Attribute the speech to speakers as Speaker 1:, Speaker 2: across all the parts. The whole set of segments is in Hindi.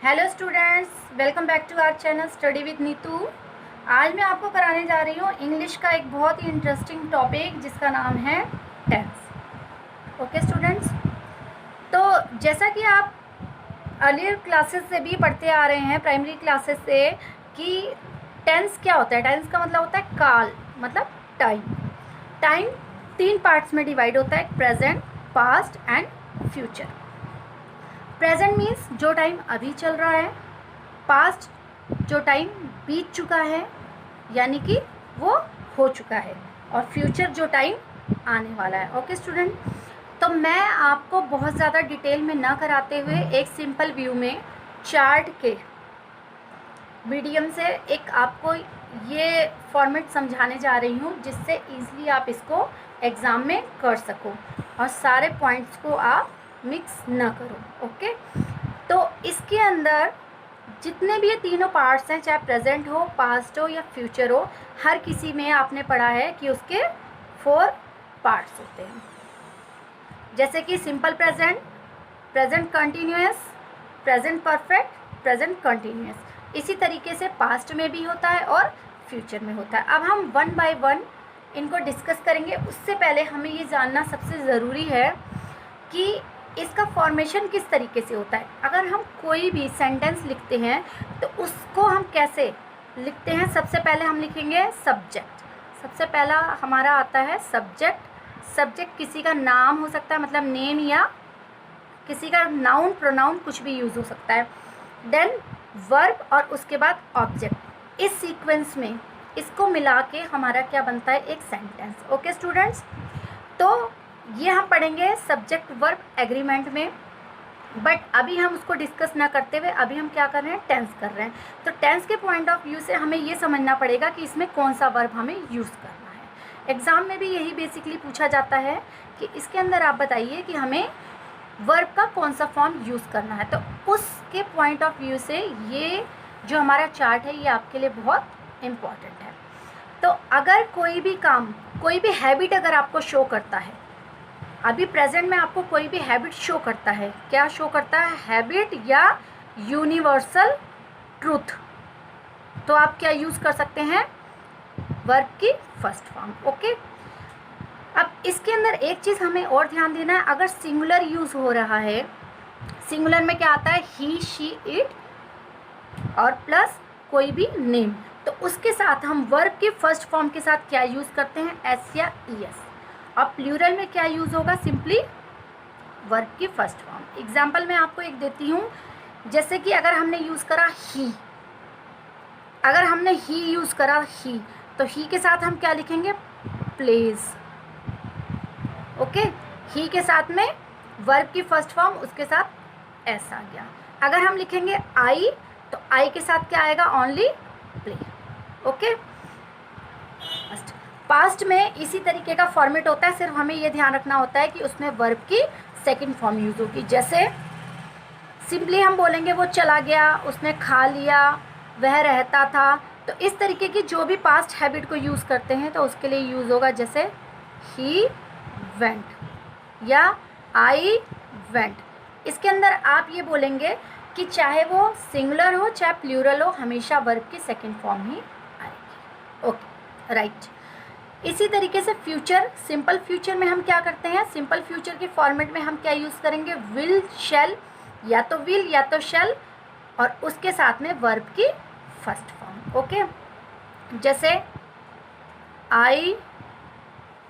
Speaker 1: Hello students, welcome back to our channel study with Neetu. आज मैं आपको कराने जा रही हूँ इंग्लिश का एक बहुत ही इंटरेस्टिंग टॉपिक जिसका नाम है टेंस। ओके स्टूडेंट्स, तो जैसा कि आप अर्लियर क्लासेस से भी पढ़ते आ रहे हैं, प्राइमरी क्लासेस से, कि टेंस क्या होता है। टेंस का मतलब होता है काल, मतलब टाइम। टाइम 3 पार्ट्स में डिवाइड होता है, present, past and future. Present means जो टाइम अभी चल रहा है, पास्ट जो टाइम बीत चुका है यानी कि वो हो चुका है, और फ्यूचर जो टाइम आने वाला है। ओके स्टूडेंट, तो मैं आपको बहुत ज़्यादा डिटेल में ना कराते हुए एक सिंपल व्यू में चार्ट के मीडियम से एक आपको ये फॉर्मेट समझाने जा रही हूँ जिससे ईज़िली आप इसको एग्ज़ाम में कर सको और सारे पॉइंट्स को आप मिक्स ना करो। ओके, तो इसके अंदर जितने भी ये तीनों पार्ट्स हैं, चाहे प्रेजेंट हो, पास्ट हो या फ्यूचर हो, हर किसी में आपने पढ़ा है कि उसके 4 पार्ट्स होते हैं। जैसे कि simple present, present continuous, present perfect, present continuous. इसी तरीके से पास्ट में भी होता है और फ्यूचर में होता है। अब हम 1 बाय 1 इनको डिस्कस करेंगे। उससे पहले हमें ये जानना सबसे ज़रूरी है कि इसका फॉर्मेशन किस तरीके से होता है। अगर हम कोई भी सेंटेंस लिखते हैं तो उसको हम कैसे लिखते हैं। सबसे पहले हम लिखेंगे सब्जेक्ट। सबसे पहला हमारा आता है सब्जेक्ट। सब्जेक्ट किसी का नाम हो सकता है, मतलब नेम, या किसी का नाउन, प्रोनाउन, कुछ भी यूज़ हो सकता है। देन वर्ब और उसके बाद ऑब्जेक्ट। इस सीक्वेंस में इसको मिला के हमारा क्या बनता है, एक सेंटेंस। ओके स्टूडेंट्स, तो ये हम पढ़ेंगे सब्जेक्ट वर्ब एग्रीमेंट में, बट अभी हम उसको डिस्कस ना करते हुए अभी हम क्या कर रहे हैं, टेंस कर रहे हैं। तो टेंस के पॉइंट ऑफ व्यू से हमें ये समझना पड़ेगा कि इसमें कौन सा वर्ब हमें यूज़ करना है। एग्ज़ाम में भी यही बेसिकली पूछा जाता है कि इसके अंदर आप बताइए कि हमें वर्ब का कौन सा फॉर्म यूज़ करना है। तो उसके पॉइंट ऑफ व्यू से ये जो हमारा चार्ट है ये आपके लिए बहुत इम्पॉर्टेंट है। तो अगर कोई भी काम, कोई भी हैबिट अगर आपको शो करता है, अभी प्रेजेंट में आपको कोई भी हैबिट शो करता है, क्या शो करता है, हैबिट या यूनिवर्सल ट्रूथ, तो आप क्या यूज़ कर सकते हैं, वर्ब की फर्स्ट फॉर्म। ओके, अब इसके अंदर एक चीज़ हमें और ध्यान देना है। अगर सिंगुलर यूज़ हो रहा है, सिंगुलर में क्या आता है, ही, शी, इट और प्लस कोई भी नेम, तो उसके साथ हम वर्ब की फर्स्ट फॉर्म के साथ क्या यूज़ करते हैं, एस या ई एस। और प्लूरल में क्या यूज़ होगा, सिंपली वर्ब की फर्स्ट फॉर्म। एग्जाम्पल मैं आपको एक देती हूँ, जैसे कि अगर हमने यूज़ करा ही, अगर हमने ही यूज़ करा ही, तो ही के साथ हम क्या लिखेंगे, प्लेज। ओके, ही के साथ में वर्ब की फर्स्ट फॉर्म, उसके साथ एस आ गया। अगर हम लिखेंगे आई, तो आई के साथ क्या आएगा, ओनली प्ले। ओके, पास्ट में इसी तरीके का फॉर्मेट होता है, सिर्फ हमें ये ध्यान रखना होता है कि उसमें वर्ब की सेकंड फॉर्म यूज़ होगी। जैसे सिंपली हम बोलेंगे वो चला गया, उसने खा लिया, वह रहता था। तो इस तरीके की जो भी पास्ट हैबिट को यूज़ करते हैं तो उसके लिए यूज़ होगा, जैसे ही वेंट या आई वेंट। इसके अंदर आप ये बोलेंगे कि चाहे वो सिंगुलर हो चाहे प्लूरल हो, हमेशा वर्ब की सेकंड फॉर्म ही आएगी। Okay, right. इसी तरीके से फ्यूचर, सिंपल फ्यूचर में हम क्या करते हैं, सिंपल फ्यूचर के फॉर्मेट में हम क्या यूज़ करेंगे, विल, शैल, या तो विल या तो शैल, और उसके साथ में वर्ब की फर्स्ट फॉर्म। ओके, जैसे I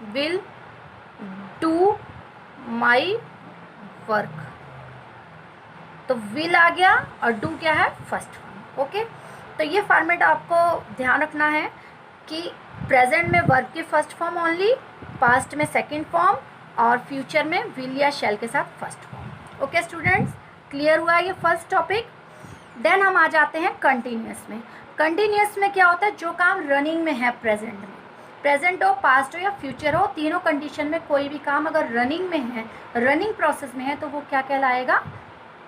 Speaker 1: will do my work, तो विल आ गया और डू क्या है, फर्स्ट फॉर्म। ओके, तो ये फॉर्मेट आपको ध्यान रखना है कि प्रेजेंट में वर्ब की फर्स्ट फॉर्म ओनली, पास्ट में सेकंड फॉर्म, और फ्यूचर में विल या शैल के साथ first form. Okay students, clear हुआ ये फर्स्ट टॉपिक। देन हम आ जाते हैं कंटिन्यूअस में। कंटिन्यूअस में क्या होता है, जो काम रनिंग में है प्रेजेंट में, प्रेजेंट हो, पास्ट हो या फ्यूचर हो, तीनों कंडीशन में कोई भी काम अगर रनिंग में है, रनिंग प्रोसेस में है, तो वो क्या कहलाएगा,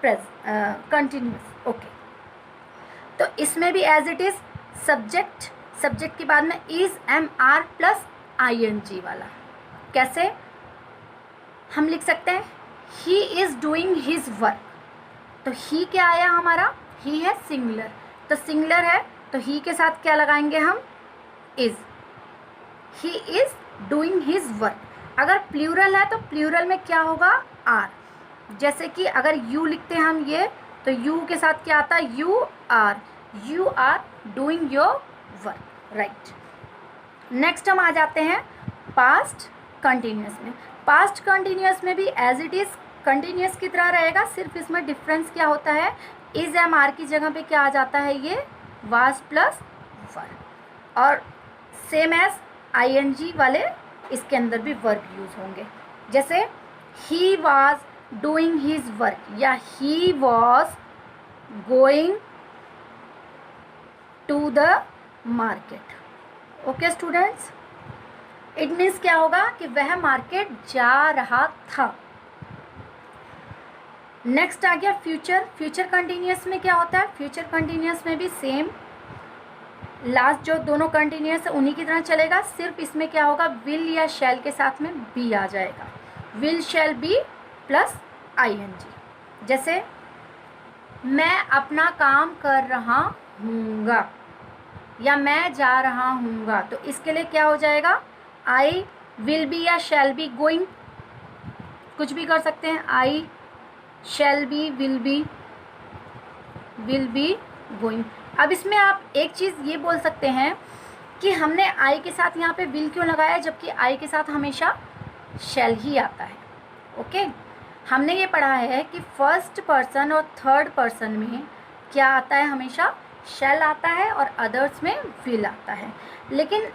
Speaker 1: कंटिन्यूअस। ओके, तो इसमें भी as it is subject, subject के बाद में is, am, are plus I N G वाला। कैसे हम लिख सकते हैं, he is doing his work, तो ही क्या आया हमारा, ही है सिंगुलर, तो सिंगुलर है तो ही के साथ क्या लगाएंगे हम, is. He is doing his work. अगर प्लूरल है तो प्लूरल में क्या होगा, आर। जैसे कि अगर यू लिखते हैं हम ये, तो यू के साथ क्या आता है, you are doing your work, right. Next हम आ जाते हैं पास्ट कंटिन्यूस में। पास्ट कंटिन्यूस में भी एज इट इज़ कंटिन्यूस की तरह रहेगा, सिर्फ इसमें डिफरेंस क्या होता है, इज एम आर की जगह पे क्या आ जाता है, ये वाज प्लस वर। और सेम एज आईएनजी वाले इसके अंदर भी वर्ब यूज होंगे। जैसे he was doing his work या he was going to the market. Okay students, it means क्या होगा कि वह मार्केट जा रहा था। नेक्स्ट आ गया फ्यूचर। फ्यूचर कंटिन्यूस में क्या होता है, फ्यूचर कंटिन्यूस में भी सेम लास्ट जो दोनों कंटिन्यूस है उन्हीं की तरह चलेगा, सिर्फ इसमें क्या होगा, विल या शैल के साथ में बी आ जाएगा, will shall be plus ING. जैसे मैं अपना काम कर रहा हूँगा या मैं जा रहा हूँगा, तो इसके लिए क्या हो जाएगा, आई विल बी या शैल बी गोइंग, कुछ भी कर सकते हैं, I shall be will be going. अब इसमें आप एक चीज़ ये बोल सकते हैं कि हमने आई के साथ यहाँ पे विल क्यों लगाया, जबकि आई के साथ हमेशा शैल ही आता है। ओके, हमने ये पढ़ा है कि फर्स्ट पर्सन और थर्ड पर्सन में क्या आता है, हमेशा शैल आता है और अदर्स में विल आता है। लेकिन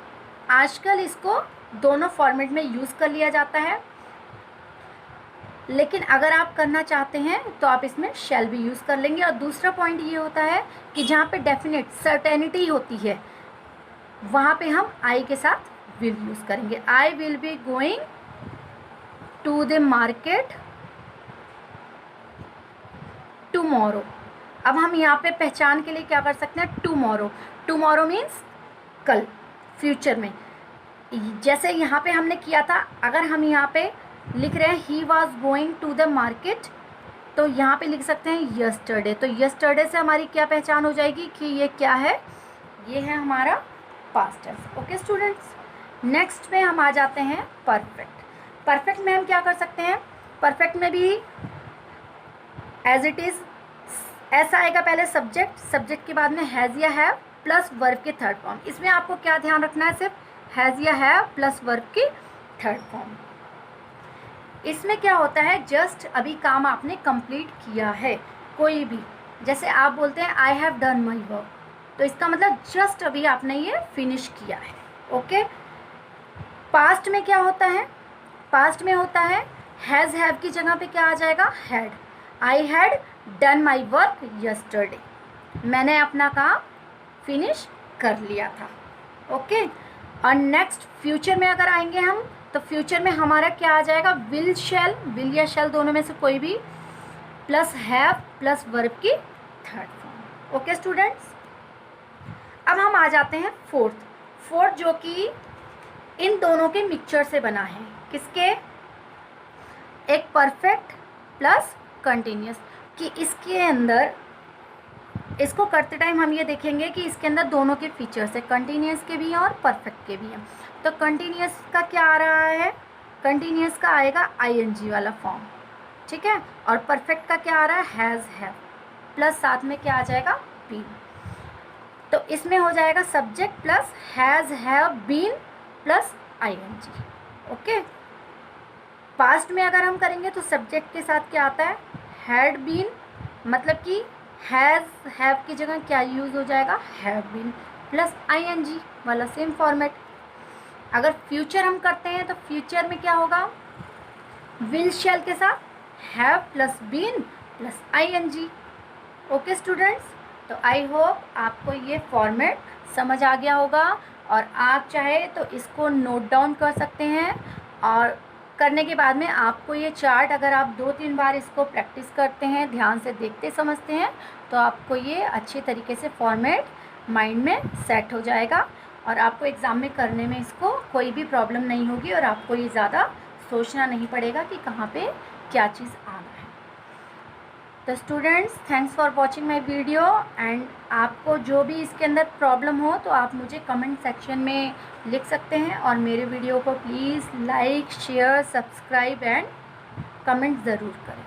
Speaker 1: आजकल इसको दोनों फॉर्मेट में यूज़ कर लिया जाता है, लेकिन अगर आप करना चाहते हैं तो आप इसमें शैल भी यूज़ कर लेंगे। और दूसरा पॉइंट ये होता है कि जहाँ पे डेफिनेट सर्टेनिटी होती है वहाँ पे हम आई के साथ विल यूज़ करेंगे। I will be going to the market tomorrow. अब हम यहाँ पे पहचान के लिए क्या कर सकते हैं, टुमारो। टुमारो मीन्स कल, फ्यूचर में। जैसे यहाँ पे हमने किया था, अगर हम यहाँ पे लिख रहे हैं he was going to the market, तो यहाँ पे लिख सकते हैं यस्टरडे। तो यस्टरडे से हमारी क्या पहचान हो जाएगी कि ये क्या है, ये है हमारा past tense. Okay students, next में हम आ जाते हैं परफेक्ट। परफेक्ट में हम क्या कर सकते हैं, परफेक्ट में भी एज इट इज़ ऐसा आएगा, पहले सब्जेक्ट, सब्जेक्ट के बाद में हैज़ या हैव प्लस वर्ब के थर्ड फॉर्म। इसमें आपको क्या ध्यान रखना है, सिर्फ हैज़ या हैव प्लस वर्ब की थर्ड फॉर्म। इसमें क्या होता है, जस्ट अभी काम आपने कंप्लीट किया है कोई भी, जैसे आप बोलते हैं I have done my work, तो इसका मतलब जस्ट अभी आपने ये फिनिश किया है। ओके, पास्ट में क्या होता है, पास्ट में होता है हैज़ हैव की जगह पे क्या आ जाएगा, had. I had done my work yesterday, मैंने अपना काम फिनिश कर लिया था। ओके, और नेक्स्ट फ्यूचर में अगर आएंगे हम, तो फ्यूचर में हमारा क्या आ जाएगा, विल शैल, विल या शैल दोनों में से कोई भी, प्लस हैव प्लस वर्ब की थर्ड फॉर्म। ओके स्टूडेंट्स, अब हम आ जाते हैं फोर्थ। फोर्थ जो कि इन दोनों के मिक्सचर से बना है, किसके, एक परफेक्ट प्लस कंटिन्यूस, कि इसके अंदर, इसको करते टाइम हम ये देखेंगे कि इसके अंदर दोनों के फीचर्स है, कंटिन्यूस के भी हैं और परफेक्ट के भी हैं। तो कंटिन्यूस का क्या आ रहा है, कंटिन्यूस का आएगा आईएनजी वाला फॉर्म, ठीक है, और परफेक्ट का क्या आ रहा है, हैज़ हैव प्लस साथ में क्या आ जाएगा, बीन। तो इसमें हो जाएगा subject plus has have been plus ING. Okay, past में अगर हम करेंगे तो सब्जेक्ट के साथ क्या आता है, हैड बीन, मतलब कि हैज़ हैव की जगह क्या यूज़ हो जाएगा, हैव बीन प्लस आईएनजी वाला सेम फॉर्मेट। अगर फ्यूचर हम करते हैं तो फ्यूचर में क्या होगा, विल शैल के साथ have plus been plus ING. Okay students, तो आई होप आपको ये फॉर्मेट समझ आ गया होगा, और आप चाहे तो इसको नोट डाउन कर सकते हैं, और करने के बाद में आपको ये चार्ट, अगर आप 2-3 बार इसको प्रैक्टिस करते हैं, ध्यान से देखते समझते हैं, तो आपको ये अच्छे तरीके से फॉर्मेट माइंड में सेट हो जाएगा, और आपको एग्ज़ाम में करने में इसको कोई भी प्रॉब्लम नहीं होगी, और आपको ये ज़्यादा सोचना नहीं पड़ेगा कि कहाँ पे क्या चीज़ आना है। तो students, thanks for watching my video. And आपको जो भी इसके अंदर प्रॉब्लम हो तो आप मुझे कमेंट सेक्शन में लिख सकते हैं, और मेरे वीडियो को please like, share, subscribe and comment ज़रूर करें।